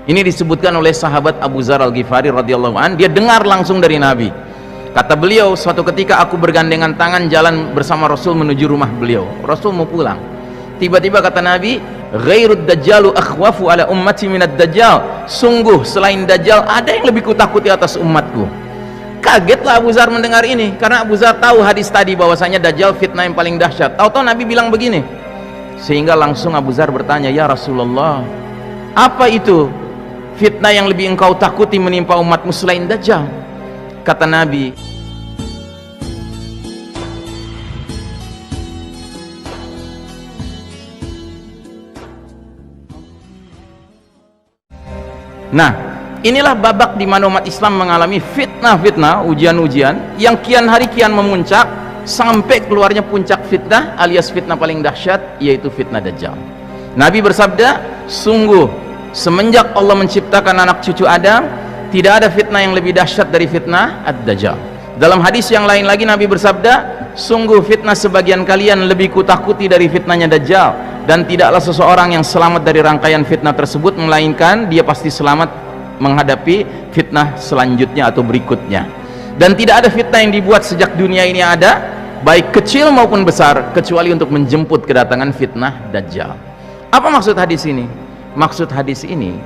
Ini disebutkan oleh sahabat Abu Dzar Al-Ghifari radhiyallahu an, dia dengar langsung dari Nabi. Kata beliau, suatu ketika aku bergandengan tangan jalan bersama Rasul menuju rumah beliau. Rasul mau pulang. Tiba-tiba kata Nabi, "Ghairud dajjalu akhwafu ala ummati minad dajjal." Sungguh selain dajjal ada yang lebih kutakuti atas umatku. Kagetlah Abu Dzar mendengar ini, karena Abu Dzar tahu hadis tadi bahwasanya dajjal fitnah yang paling dahsyat. Tahu-tahu Nabi bilang begini. Sehingga langsung Abu Dzar bertanya, "Ya Rasulullah, apa itu fitnah yang lebih engkau takuti menimpa umatmu selain dajjal?" Kata Nabi, nah, inilah babak di mana umat Islam mengalami fitnah-fitnah, ujian-ujian yang kian hari kian memuncak sampai keluarnya puncak fitnah alias fitnah paling dahsyat, yaitu fitnah dajjal. Nabi bersabda, sungguh semenjak Allah menciptakan anak cucu Adam, tidak ada fitnah yang lebih dahsyat dari fitnah ad-dajjal. Dalam hadis yang lain lagi Nabi bersabda, sungguh fitnah sebagian kalian lebih kutakuti dari fitnahnya dajjal, dan tidaklah seseorang yang selamat dari rangkaian fitnah tersebut melainkan dia pasti selamat menghadapi fitnah selanjutnya atau berikutnya. Dan tidak ada fitnah yang dibuat sejak dunia ini ada, baik kecil maupun besar, kecuali untuk menjemput kedatangan fitnah dajjal. Apa maksud hadis ini? Maksud hadis ini,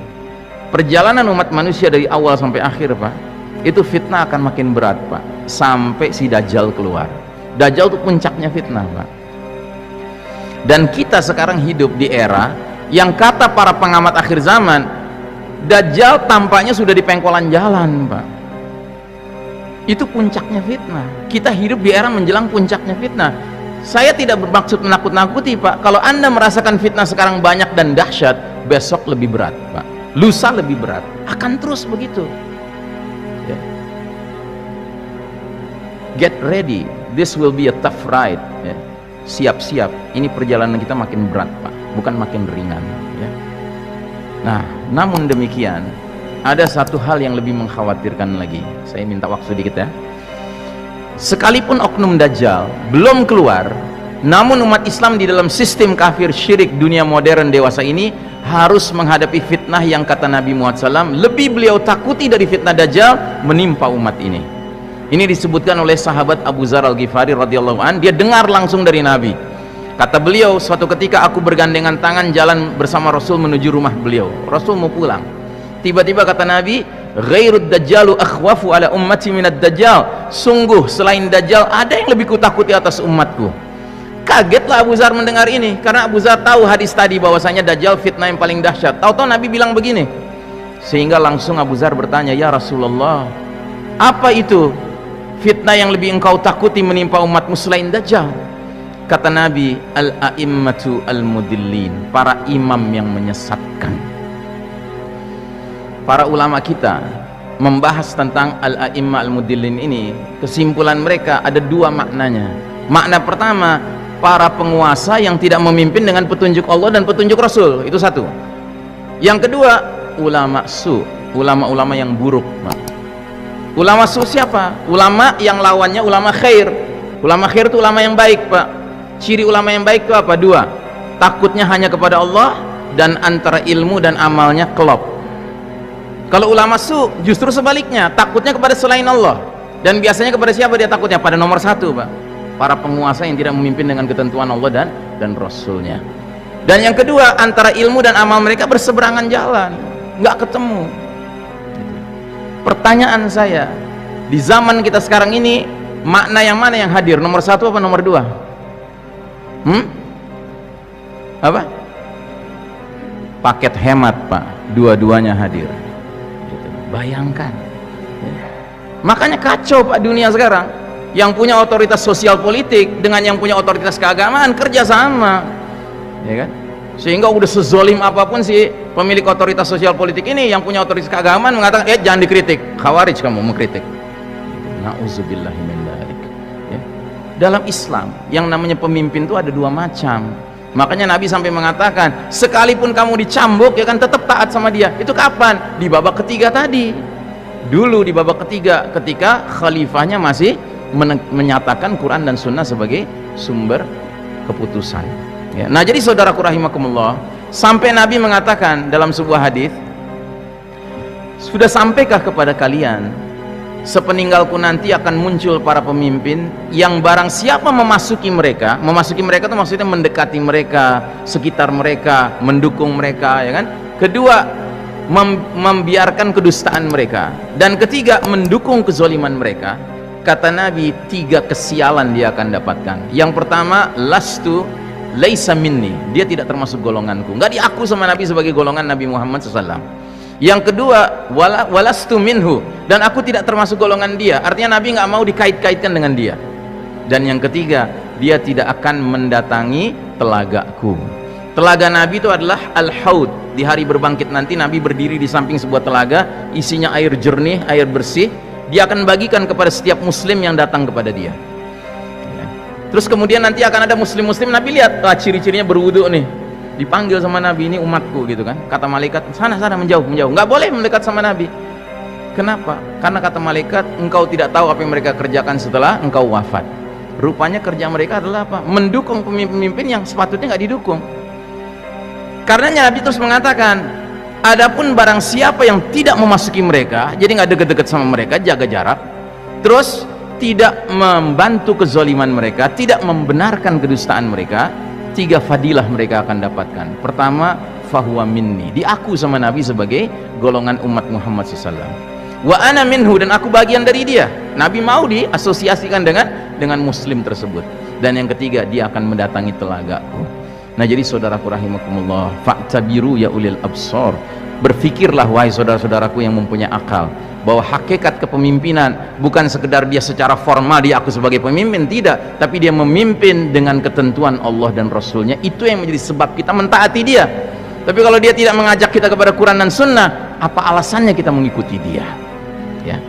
perjalanan umat manusia dari awal sampai akhir, Pak, itu fitnah akan makin berat, Pak, sampai si dajjal keluar. Dajjal itu puncaknya fitnah, Pak. Dan kita sekarang hidup di era yang kata para pengamat akhir zaman, dajjal tampaknya sudah di pengkolan jalan, Pak. Itu puncaknya fitnah. Kita hidup di era menjelang puncaknya fitnah. Saya tidak bermaksud menakut-nakuti, Pak. Kalau Anda merasakan fitnah sekarang banyak dan dahsyat, besok lebih berat, Pak. Lusa lebih berat. Akan terus begitu. Yeah. Get ready. This will be a tough ride. Yeah. Siap-siap. Ini perjalanan kita makin berat, Pak, bukan makin ringan. Yeah. Nah, namun demikian, ada satu hal yang lebih mengkhawatirkan lagi. Saya minta waktu sedikit ya. Sekalipun oknum dajjal belum keluar, namun umat Islam di dalam sistem kafir syirik dunia modern dewasa ini harus menghadapi fitnah yang kata Nabi Muhammad SAW lebih beliau takuti dari fitnah dajjal menimpa umat ini. Ini disebutkan oleh sahabat Abu Dzar Al-Ghifari radhiyallahu an, dia dengar langsung dari Nabi. Kata beliau, suatu ketika aku bergandengan tangan jalan bersama Rasul menuju rumah beliau. Rasul mau pulang. Tiba-tiba kata Nabi, "Ghairud dajjalu akhwafu ala ummati minad dajjal." Sungguh selain dajjal ada yang lebih kutakuti atas umatku. Kagetlah Abu Dzar mendengar ini, karena Abu Dzar tahu hadis tadi bahwasanya dajjal fitnah yang paling dahsyat. Tahu-tahu Nabi bilang begini. Sehingga langsung Abu Dzar bertanya, "Ya Rasulullah, apa itu fitnah yang lebih engkau takuti menimpa umatmu selain dajjal?" Kata Nabi, "Al-a'immatu al-mudillin." Para imam yang menyesatkan. Para ulama kita membahas tentang al-a'imma al-mudillin ini, kesimpulan mereka ada dua maknanya. Makna pertama, para penguasa yang tidak memimpin dengan petunjuk Allah dan petunjuk Rasul, itu satu. Yang kedua, ulama su, ulama-ulama yang buruk. Ulama su siapa? Ulama yang lawannya ulama khair. Ulama khair itu ulama yang baik, Pak. Ciri ulama yang baik itu apa? Dua, takutnya hanya kepada Allah dan antara ilmu dan amalnya klop. Kalau ulama su justru sebaliknya, takutnya kepada selain Allah, dan biasanya kepada siapa dia takutnya? Pada nomor satu, Pak, para penguasa yang tidak memimpin dengan ketentuan Allah dan Rasulnya. Dan yang kedua, antara ilmu dan amal mereka berseberangan jalan, nggak ketemu. Pertanyaan saya, di zaman kita sekarang ini, makna yang mana yang hadir? Nomor satu apa nomor dua? Apa? Paket hemat, Pak, dua-duanya hadir. Bayangkan. Makanya kacau, Pak, dunia sekarang. Yang punya otoritas sosial politik dengan yang punya otoritas keagamaan kerja sama, ya kan? Sehingga udah sezolim apapun si pemilik otoritas sosial politik ini, yang punya otoritas keagamaan mengatakan, jangan dikritik, khawarij kamu mengkritik. Na'udzubillahi min dzalik. Ya. Dalam Islam yang namanya pemimpin itu ada dua macam. Makanya Nabi sampai mengatakan, sekalipun kamu dicambuk, ya kan, tetap taat sama dia. Itu kapan? Di babak ketiga tadi. Dulu di babak ketiga, ketika khalifahnya masih menyatakan Quran dan Sunnah sebagai sumber keputusan. Ya. Nah, jadi saudaraku rahimakumullah, sampai Nabi mengatakan dalam sebuah hadis, Sudah sampaikah kepada kalian, sepeninggalku nanti akan muncul para pemimpin yang barang siapa memasuki mereka itu maksudnya mendekati mereka, sekitar mereka, mendukung mereka, ya kan? Kedua, membiarkan kedustaan mereka, dan ketiga, mendukung kezaliman mereka. Kata Nabi, 3 kesialan dia akan dapatkan. Yang pertama, laisa minni, dia tidak termasuk golonganku, nggak diaku sama Nabi sebagai golongan Nabi Muhammad SAW. Yang kedua, walastu minhu, dan aku tidak termasuk golongan dia, artinya Nabi nggak mau dikait-kaitkan dengan dia. Dan yang ketiga, dia tidak akan mendatangi telagaku. Telaga Nabi itu adalah al-haud. Di hari berbangkit nanti Nabi berdiri di samping sebuah telaga, isinya air jernih, air bersih. Dia akan bagikan kepada setiap muslim yang datang kepada dia, ya. Terus kemudian nanti akan ada muslim-muslim, Nabi lihat, ciri-cirinya berwudu nih, dipanggil sama Nabi, ini umatku, gitu kan. Kata malaikat, sana menjauh, nggak boleh mendekat sama Nabi. Kenapa? Karena kata malaikat, engkau tidak tahu apa yang mereka kerjakan setelah engkau wafat. Rupanya kerja mereka adalah apa? Mendukung pemimpin yang sepatutnya nggak didukung. Karenanya Nabi terus mengatakan, adapun barang siapa yang tidak memasuki mereka, jadi nggak deket-deket sama mereka, jaga jarak, terus tidak membantu kezaliman mereka, tidak membenarkan kedustaan mereka, 3 fadilah mereka akan dapatkan. Pertama, fahuwa minni, diaku sama Nabi sebagai golongan umat Muhammad SAW. Wa ana minhu, dan aku bagian dari dia. Nabi mau diasosiasikan dengan muslim tersebut. Dan yang ketiga, dia akan mendatangi telagaku. Nah, jadi saudaraku rahimakumullah, fa'tabiru ya ulil absar, berfikirlah wahai saudara-saudaraku yang mempunyai akal, bahwa hakikat kepemimpinan bukan sekedar dia secara formal dia aku sebagai pemimpin, tidak, tapi dia memimpin dengan ketentuan Allah dan Rasulnya. Itu yang menjadi sebab kita mentaati dia. Tapi kalau dia tidak mengajak kita kepada Quran dan Sunnah, apa alasannya kita mengikuti dia, ya?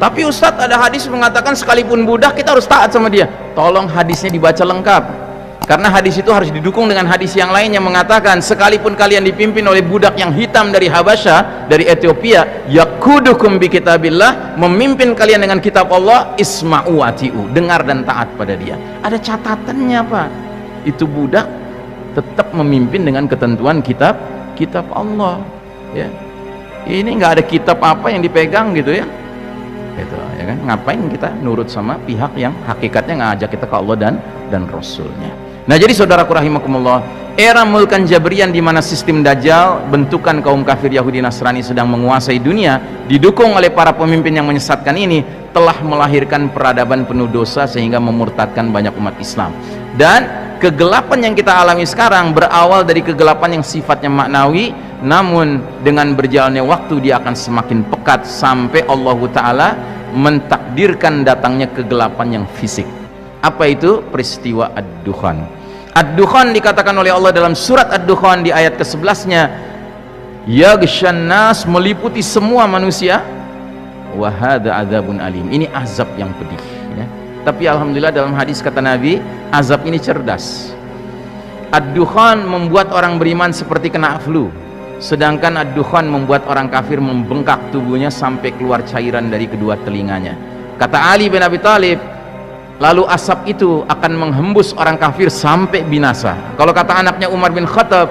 Tapi Ustadz, ada hadis mengatakan sekalipun budak kita harus taat sama dia. Tolong hadisnya dibaca lengkap, karena hadis itu harus didukung dengan hadis yang lain yang mengatakan, sekalipun kalian dipimpin oleh budak yang hitam dari Habasyah, dari Ethiopia, yakudukum bi kitabillah, memimpin kalian dengan kitab Allah, isma'u wati'u, dengar dan taat pada dia. Ada catatannya, Pak. Itu budak tetap memimpin dengan ketentuan kitab Allah, ya. Ini nggak ada kitab apa yang dipegang gitu, ya. Gitu, ya kan? Ngapain kita nurut sama pihak yang hakikatnya ngajak kita ke Allah dan Rasulnya. Nah, jadi saudaraku rahimakumullah, era mulkan Jabrian di mana sistem Dajjal, bentukan kaum kafir Yahudi Nasrani sedang menguasai dunia, didukung oleh para pemimpin yang menyesatkan ini, telah melahirkan peradaban penuh dosa sehingga memurtadkan banyak umat Islam. Dan kegelapan yang kita alami sekarang berawal dari kegelapan yang sifatnya maknawi, namun dengan berjalannya waktu dia akan semakin pekat sampai Allah Ta'ala mentakdirkan datangnya kegelapan yang fisik. Apa itu? Peristiwa Ad-Dukhan. Ad-Dukhan dikatakan oleh Allah dalam surat Ad-Dukhan di ayat ke-11-nya, yaghshan nas, meliputi semua manusia, wa hadza adzabun alim, ini azab yang pedih, ya. Tapi alhamdulillah dalam hadis kata Nabi, azab ini cerdas. Ad-Dukhan membuat orang beriman seperti kena flu, sedangkan Ad-Dukhan membuat orang kafir membengkak tubuhnya sampai keluar cairan dari kedua telinganya. Kata Ali bin Abi Thalib, lalu asap itu akan menghembus orang kafir sampai binasa. Kalau kata anaknya Umar bin Khattab,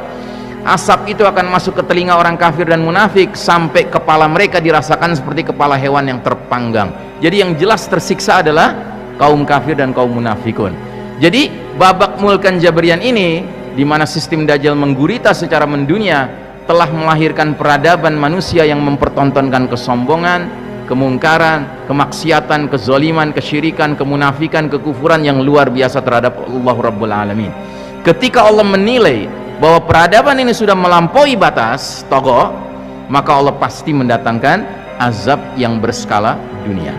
asap itu akan masuk ke telinga orang kafir dan munafik sampai kepala mereka dirasakan seperti kepala hewan yang terpanggang. Jadi yang jelas tersiksa adalah kaum kafir dan kaum munafikun. Jadi babak mulkan Jabrian ini, di mana sistem Dajjal menggurita secara mendunia, telah melahirkan peradaban manusia yang mempertontonkan kesombongan, kemungkaran, kemaksiatan, kezaliman, kesyirikan, kemunafikan, kekufuran yang luar biasa terhadap Allah Rabbul Alamin. Ketika Allah menilai bahwa peradaban ini sudah melampaui batas togo, maka Allah pasti mendatangkan azab yang berskala dunia.